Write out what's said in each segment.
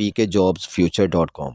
pkjobsfuture.com۔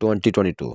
2022۔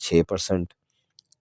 6%،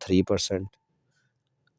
3%،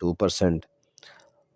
2%،